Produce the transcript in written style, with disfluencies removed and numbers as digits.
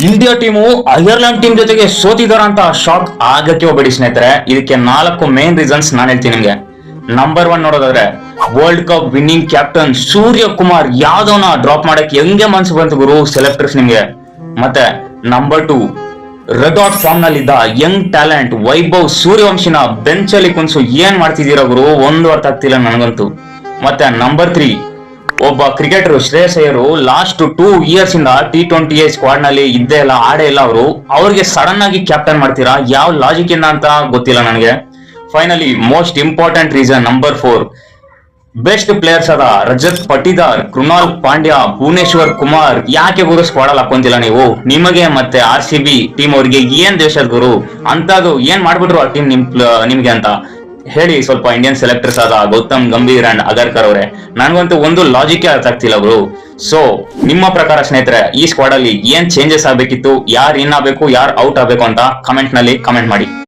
India team Ireland team ಜೊತೆಗೆ ಸೋತಿದಾರ ಅಂತ shock ಆಗಕ್ಕೆ ಹೋಗ್ಬೇಡಿ ಸ್ನೇಹಿತರೆ. ಇದಕ್ಕೆ 4 ಮೇನ್ ರೀಸನ್ಸ್ ನಾನು ಹೇಳ್ತೀನಿ ನಿಮ್ಗೆ. ನಂಬರ್ 1 ನೋಡೋದಾದ್ರೆ, world cup winning captain Suryakumar ಯಾದವ್ನ ಡ್ರಾಪ್ ಮಾಡಕ್ಕೆ ಹೆಂಗೆ ಮನ್ಸು ಬಂತು ಗುರು ಸೆಲೆಕ್ಟರ್ಸ್ ನಿಮ್ಗೆ. ಮತ್ತೆ ನಂಬರ್ 2, ರೆಡ್ ಹಾಟ್ ಫಾರ್ಮ್ ನಲ್ಲಿದ್ದ ಯಂಗ್ ಟ್ಯಾಲೆಂಟ್ ವೈಭವ್ ಸೂರ್ಯವಂಶಿನ ಬೆಂಚ್ ಅಲ್ಲಿ ಕುಂಸು ಏನ್ ಮಾಡ್ತಿದ್ದೀರಾ ಗುರು, ಒಂದು ಅರ್ಥ ಆಗ್ತಿಲ್ಲ ನನಗಂತೂ. ಮತ್ತೆ ನಂಬರ್ 3, ಒಬ್ಬ cricketer Shreyas Iyer last 2 years ಇಂದ T20 ಸ್ಕ್ವಾಡ್ ನಲ್ಲಿ ಇದ್ದೇ ಇಲ್ಲ, ಆಡೇ ಇಲ್ಲ ಅವ್ರಿಗೆ ಸಡನ್ ಆಗಿ ಕ್ಯಾಪ್ಟನ್ ಮಾಡ್ತೀರಾ, ಯಾವ ಲಾಜಿಕ್ ಇಂದ ಅಂತ ಗೊತ್ತಿಲ್ಲ ನನಗೆ. Finally most important reason number 4, best players ಆದ ರಜತ್ ಪಟಿದಾರ್, ಕೃಣಾಲ್ ಪಾಂಡ್ಯ, ಭುವನೇಶ್ವರ್ ಕುಮಾರ್ ಯಾಕೆ ಗುರು ಸ್ಕ್ವಾಡ್ ಅಲ್ಲಿ ಹಾಕೊಂತಿಲ್ಲ ನೀವು. ನಿಮಗೆ ಮತ್ತೆ RCB ಟೀಮ್ ಅವ್ರಿಗೆ ಏನ್ ದೇಶದ ಗುರು ಅಂತದು ಏನ್ ಮಾಡ್ಬಿಟ್ರು ಆ ಟೀಮ್ ನಿಮ್ಗೆ ಅಂತ ಹೇಳಿ ಸ್ವಲ್ಪ ಇಂಡಿಯನ್ ಸೆಲೆಕ್ಟರ್ಸ್ ಆದ ಗೌತಮ್ ಗಂಭೀರ್ ಅಂಡ್ ಅಗರ್ಕರ್ ಅವರೇ. ನನ್ಗಂತೂ ಒಂದು ಲಾಜಿಕ್ ಅರ್ಥ ಆಗ್ತಿಲ್ಲ ಗುರು. ಸೊ ನಿಮ್ಮ ಪ್ರಕಾರ ಸ್ನೇಹಿತರೆ, ಈ ಸ್ಕ್ವಾಡ್ ಅಲ್ಲಿ ಏನ್ ಚೇಂಜಸ್ ಆಗ್ಬೇಕಿತ್ತು, ಯಾರು ಇನ್ ಆಗ್ಬೇಕು, ಯಾರು ಔಟ್ ಆಗ್ಬೇಕು ಅಂತ ಕಮೆಂಟ್ ನಲ್ಲಿ ಕಮೆಂಟ್ ಮಾಡಿ.